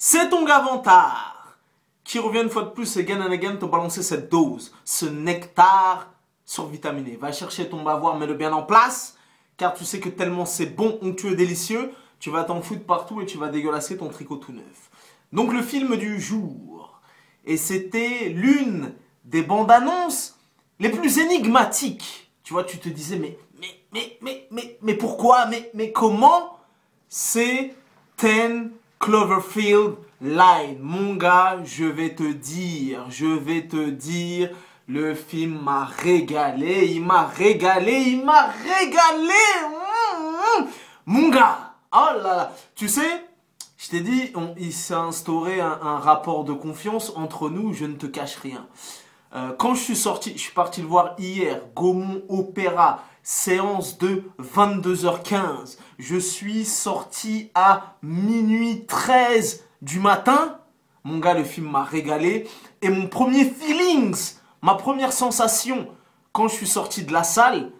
C'est ton gars Vantard qui revient une fois de plus again and again te balancer cette dose, ce nectar survitaminé. Va chercher ton bavoir, mets-le bien en place, car tu sais que tellement c'est bon, onctueux, délicieux, tu vas t'en foutre partout et tu vas dégueulasser ton tricot tout neuf. Donc le film du jour, et c'était l'une des bandes annonces les plus énigmatiques. Tu vois, tu te disais, mais pourquoi, mais comment? C'est 10 Cloverfield Lane. Mon gars, je vais te dire, le film m'a régalé, il m'a régalé. Mon gars, oh là là, tu sais, je t'ai dit, il s'est instauré un rapport de confiance entre nous, je ne te cache rien. Quand je suis parti le voir hier, Gaumont Opéra, séance de 22h15. Je suis sorti à minuit 13 du matin. Mon gars, le film m'a régalé. Et mon premier feelings, ma première sensation, quand je suis sorti de la salle,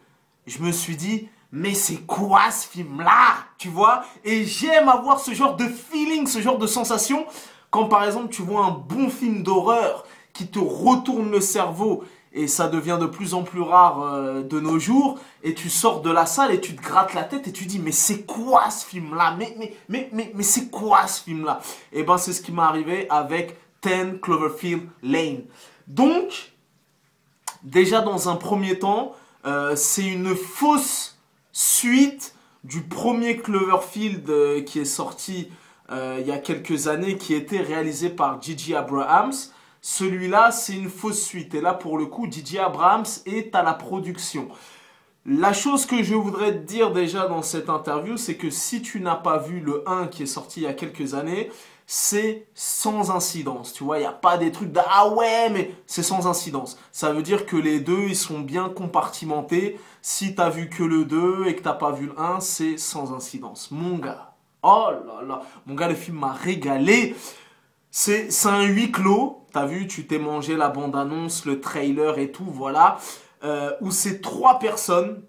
je me suis dit, mais c'est quoi ce film-là? Tu vois? Et j'aime avoir ce genre de feeling, ce genre de sensation, quand par exemple tu vois un bon film d'horreur qui te retourne le cerveau, et ça devient de plus en plus rare de nos jours, et tu sors de la salle et tu te grattes la tête et tu dis, mais c'est quoi ce film-là? Mais c'est quoi ce film-là? Et ben c'est ce qui m'est arrivé avec 10 Cloverfield Lane. Donc, déjà dans un premier temps, c'est une fausse suite du premier Cloverfield qui est sorti il y a quelques années, qui était réalisé par J.J. Abrams. Celui-là, c'est une fausse suite. Et là, pour le coup, J.J. Abrams est à la production. La chose que je voudrais te dire déjà dans cette interview, c'est que si tu n'as pas vu le 1 qui est sorti il y a quelques années, c'est sans incidence. Tu vois, il n'y a pas des trucs de « Ah ouais, mais c'est sans incidence ». Ça veut dire que les deux, ils sont bien compartimentés. Si tu n'as vu que le 2 et que tu n'as pas vu le 1, c'est sans incidence. Mon gars, oh là là, mon gars, le film m'a régalé. C'est un huis clos, t'as vu, tu t'es mangé la bande-annonce, le trailer et tout, voilà, où c'est 3 personnes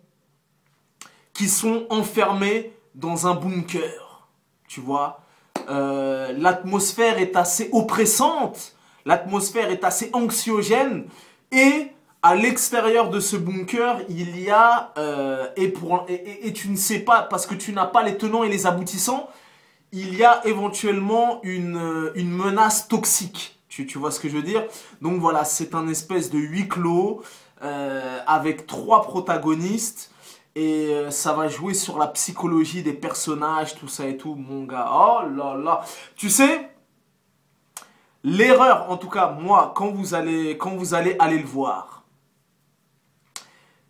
qui sont enfermées dans un bunker, tu vois. L'atmosphère est assez oppressante, l'atmosphère est assez anxiogène, et à l'extérieur de ce bunker, il y a, et tu ne sais pas, parce que tu n'as pas les tenants et les aboutissants, il y a éventuellement une menace toxique. Tu vois ce que je veux dire? Donc voilà, c'est un espèce de huis clos avec 3 protagonistes. Et ça va jouer sur la psychologie des personnages, tout ça et tout, mon gars. Oh là là. Tu sais, l'erreur, en tout cas, moi, quand vous allez aller le voir,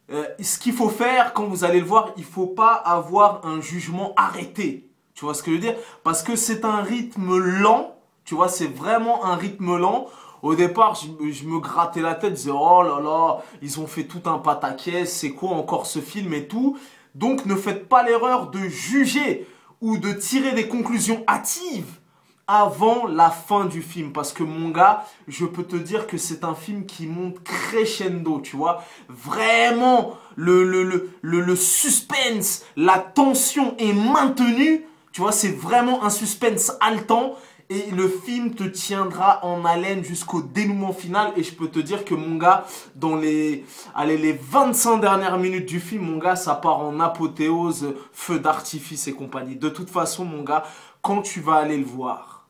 ce qu'il faut faire quand vous allez le voir, il ne faut pas avoir un jugement arrêté. Tu vois ce que je veux dire? Parce que c'est un rythme lent. Tu vois, c'est vraiment un rythme lent. Au départ, je me grattais la tête. Je disais, oh là là, ils ont fait tout un pataquès. C'est quoi encore ce film et tout? Donc, ne faites pas l'erreur de juger ou de tirer des conclusions hâtives avant la fin du film. Parce que mon gars, je peux te dire que c'est un film qui monte crescendo, tu vois. Vraiment, le suspense, la tension est maintenue. Tu vois, c'est vraiment un suspense haletant et le film te tiendra en haleine jusqu'au dénouement final. Et je peux te dire que mon gars, dans les 25 dernières minutes du film, mon gars, ça part en apothéose, feu d'artifice et compagnie. De toute façon, mon gars, quand tu vas aller le voir,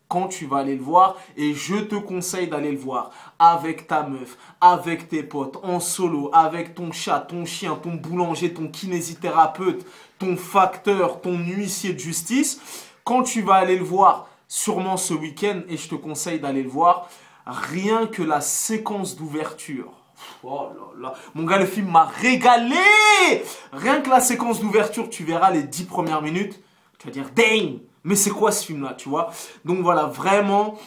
et je te conseille d'aller le voir avec ta meuf, avec tes potes, en solo, avec ton chat, ton chien, ton boulanger, ton kinésithérapeute, ton facteur, ton huissier de justice, quand tu vas aller le voir, sûrement ce week-end, et je te conseille d'aller le voir, rien que la séquence d'ouverture. Oh là là, mon gars, le film m'a régalé! Rien que la séquence d'ouverture, tu verras les 10 premières minutes, tu vas dire, dang! Mais c'est quoi ce film-là, tu vois? Donc voilà, vraiment,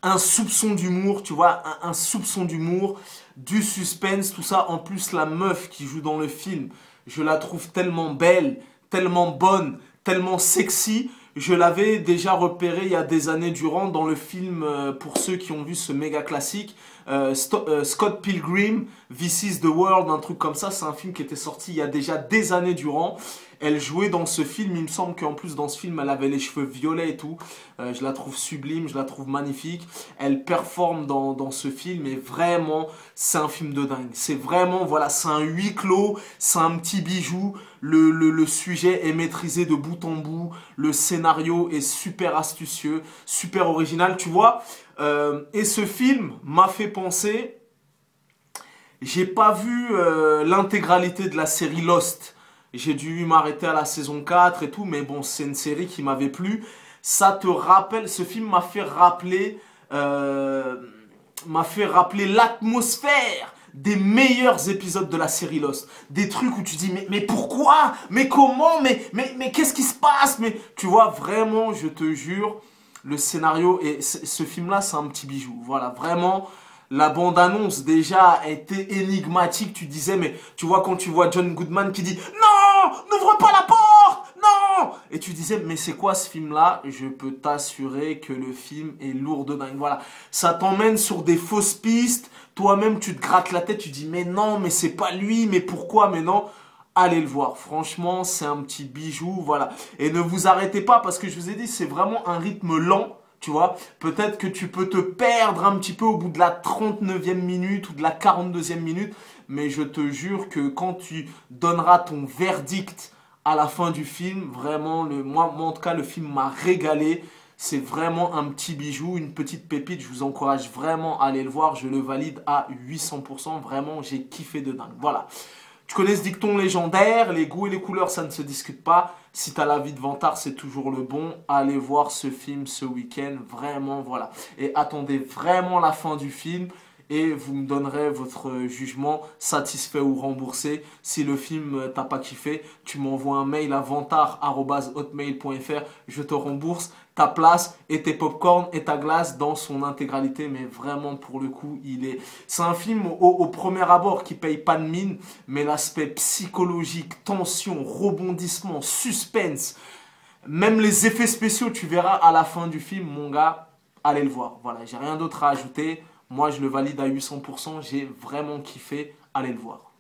un soupçon d'humour, tu vois, un soupçon d'humour, du suspense, tout ça. En plus, la meuf qui joue dans le film, je la trouve tellement belle, tellement bonne, tellement sexy. Je l'avais déjà repérée il y a des années durant dans le film, pour ceux qui ont vu ce méga classique, Scott Pilgrim, This is the World, un truc comme ça. C'est un film qui était sorti il y a déjà des années durant. Elle jouait dans ce film, il me semble qu'en plus dans ce film, elle avait les cheveux violets et tout. Je la trouve sublime, je la trouve magnifique. Elle performe dans ce film et vraiment, c'est un film de dingue. C'est vraiment, voilà, c'est un huis clos, c'est un petit bijou. Le sujet est maîtrisé de bout en bout. Le scénario est super astucieux, super original, tu vois. Et ce film m'a fait penser... J'ai pas vu l'intégralité de la série Lost. J'ai dû m'arrêter à la saison 4 et tout, mais bon, c'est une série qui m'avait plu. Ça te rappelle, ce film m'a fait rappeler l'atmosphère des meilleurs épisodes de la série Lost. Des trucs où tu dis, mais pourquoi? Mais comment? Mais qu'est-ce qui se passe? Mais tu vois, vraiment, je te jure, le scénario, et ce film-là, c'est un petit bijou. Voilà, vraiment... La bande-annonce déjà était énigmatique. Tu disais, mais tu vois quand tu vois John Goodman qui dit « Non, n'ouvre pas la porte, non !» Et tu disais, mais c'est quoi ce film-là? Je peux t'assurer que le film est lourd de dingue. Voilà, ça t'emmène sur des fausses pistes. Toi-même, tu te grattes la tête. Tu dis, mais non, mais c'est pas lui, mais pourquoi? Mais non. Allez le voir, franchement, c'est un petit bijou, voilà. Et ne vous arrêtez pas parce que je vous ai dit, c'est vraiment un rythme lent. Tu vois, peut-être que tu peux te perdre un petit peu au bout de la 39e minute ou de la 42e minute, mais je te jure que quand tu donneras ton verdict à la fin du film, vraiment, moi en tout cas, le film m'a régalé. C'est vraiment un petit bijou, une petite pépite. Je vous encourage vraiment à aller le voir. Je le valide à 800%. Vraiment, j'ai kiffé de dingue. Voilà. Tu connais ce dicton légendaire, les goûts et les couleurs, ça ne se discute pas. Si tu as la vie de vantard, c'est toujours le bon. Allez voir ce film ce week-end, vraiment, voilà. Et attendez vraiment la fin du film et vous me donnerez votre jugement, satisfait ou remboursé. Si le film t'a pas kiffé, tu m'envoies un mail à vantard@hotmail.fr, je te rembourse ta place et tes popcorn et ta glace dans son intégralité. Mais vraiment, pour le coup, c'est un film au premier abord qui paye pas de mine, mais l'aspect psychologique, tension, rebondissement, suspense, même les effets spéciaux, tu verras à la fin du film, mon gars, allez le voir. Voilà, j'ai rien d'autre à ajouter. Moi, je le valide à 800%. J'ai vraiment kiffé. Allez le voir.